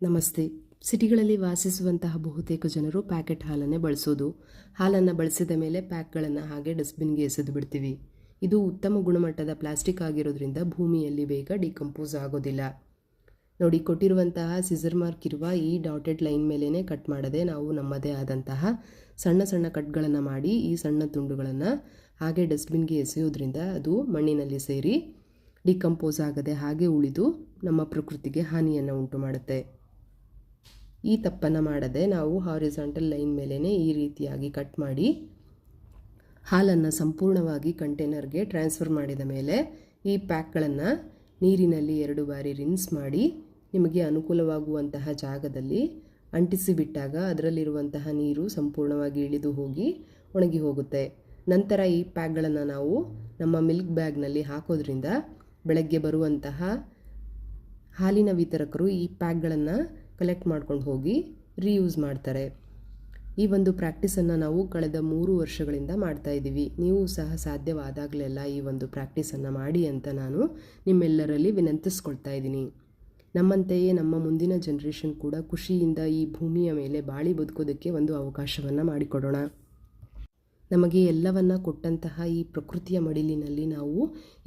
ನಮಸ್ತೆ. ಸಿಟಿಗಳಲ್ಲಿ ವಾಸಿಸುವಂತಹ ಬಹುತೇಕ ಜನರು ಪ್ಯಾಕೆಟ್ ಹಾಲನ್ನೇ ಬಳಸೋದು. ಹಾಲನ್ನು ಬಳಸಿದ ಮೇಲೆ ಪ್ಯಾಕ್ಗಳನ್ನು ಹಾಗೆ ಡಸ್ಟ್ಬಿನ್ಗೆ ಎಸೆದು ಬಿಡ್ತೀವಿ. ಇದು ಉತ್ತಮ ಗುಣಮಟ್ಟದ ಪ್ಲಾಸ್ಟಿಕ್ ಆಗಿರೋದ್ರಿಂದ ಭೂಮಿಯಲ್ಲಿ ಬೇಗ ಡಿಕಂಪೋಸ್ ಆಗೋದಿಲ್ಲ. ನೋಡಿ, ಕೊಟ್ಟಿರುವಂತಹ ಸಿಸರ್ ಮಾರ್ಕ್ ಇರುವ ಈ ಡಾಟೆಡ್ ಲೈನ್ ಮೇಲೇ ಕಟ್ ಮಾಡದೆ ನಾವು ನಮ್ಮದೇ ಆದಂತಹ ಸಣ್ಣ ಸಣ್ಣ ಕಟ್ಗಳನ್ನು ಮಾಡಿ ಈ ಸಣ್ಣ ತುಂಡುಗಳನ್ನು ಹಾಗೆ ಡಸ್ಟ್ಬಿನ್ಗೆ ಎಸೆಯೋದ್ರಿಂದ ಅದು ಮಣ್ಣಿನಲ್ಲಿ ಸೇರಿ ಡಿಕಂಪೋಸ್ ಆಗದೆ ಹಾಗೆ ಉಳಿದು ನಮ್ಮ ಪ್ರಕೃತಿಗೆ ಹಾನಿಯನ್ನು ಉಂಟು ಮಾಡುತ್ತೆ. ಈ ತಪ್ಪನ್ನು ಮಾಡದೆ ನಾವು ಹಾರಿಜಾಂಟಲ್ ಲೈನ್ ಮೇಲೇ ಈ ರೀತಿಯಾಗಿ ಕಟ್ ಮಾಡಿ ಹಾಲನ್ನು ಸಂಪೂರ್ಣವಾಗಿ ಕಂಟೈನರ್ಗೆ ಟ್ರಾನ್ಸ್ಫರ್ ಮಾಡಿದ ಮೇಲೆ ಈ ಪ್ಯಾಕ್ಗಳನ್ನು ನೀರಿನಲ್ಲಿ 2 ಬಾರಿ ರಿನ್ಸ್ ಮಾಡಿ ನಿಮಗೆ ಅನುಕೂಲವಾಗುವಂತಹ ಜಾಗದಲ್ಲಿ ಅಂಟಿಸಿಬಿಟ್ಟಾಗ ಅದರಲ್ಲಿರುವಂತಹ ನೀರು ಸಂಪೂರ್ಣವಾಗಿ ಇಳಿದು ಹೋಗಿ ಒಣಗಿ ಹೋಗುತ್ತೆ. ನಂತರ ಈ ಪ್ಯಾಕ್ಗಳನ್ನು ನಾವು ನಮ್ಮ ಮಿಲ್ಕ್ ಬ್ಯಾಗ್ನಲ್ಲಿ ಹಾಕೋದ್ರಿಂದ ಬೆಳಗ್ಗೆ ಬರುವಂತಹ ಹಾಲಿನ ವಿತರಕರು ಈ ಪ್ಯಾಕ್ಗಳನ್ನು ಕಲೆಕ್ಟ್ ಮಾಡ್ಕೊಂಡು ಹೋಗಿ ರೀಯೂಸ್ ಮಾಡ್ತಾರೆ. ಈ ಒಂದು ಪ್ರಾಕ್ಟೀಸನ್ನು ನಾವು ಕಳೆದ 3 ವರ್ಷಗಳಿಂದ ಮಾಡ್ತಾಯಿದ್ದೀವಿ. ನೀವು ಸಹ ಸಾಧ್ಯವಾದಾಗಲೆಲ್ಲ ಈ ಒಂದು ಪ್ರಾಕ್ಟೀಸನ್ನು ಮಾಡಿ ಅಂತ ನಾನು ನಿಮ್ಮೆಲ್ಲರಲ್ಲಿ ವಿನಂತಿಸ್ಕೊಳ್ತಾ ಇದ್ದೀನಿ. ನಮ್ಮಂತೆಯೇ ನಮ್ಮ ಮುಂದಿನ ಜನ್ರೇಷನ್ ಕೂಡ ಖುಷಿಯಿಂದ ಈ ಭೂಮಿಯ ಮೇಲೆ ಬಾಳಿ ಬದುಕೋದಕ್ಕೆ ಒಂದು ಅವಕಾಶವನ್ನು ಮಾಡಿಕೊಡೋಣ. ನಮಗೆ ಎಲ್ಲವನ್ನು ಕೊಟ್ಟಂತಹ ಈ ಪ್ರಕೃತಿಯ ಮಡಿಲಿನಲ್ಲಿ ನಾವು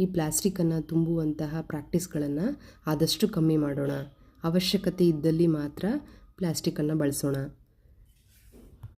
ಈ ಪ್ಲಾಸ್ಟಿಕ್ಕನ್ನು ತುಂಬುವಂತಹ ಪ್ರಾಕ್ಟೀಸ್ಗಳನ್ನು ಆದಷ್ಟು ಕಮ್ಮಿ ಮಾಡೋಣ. ಅವಶ್ಯಕತೆ ಇದ್ದಲ್ಲಿ ಮಾತ್ರ ಪ್ಲಾಸ್ಟಿಕ್ಕನ್ನು ಬಳಸೋಣ.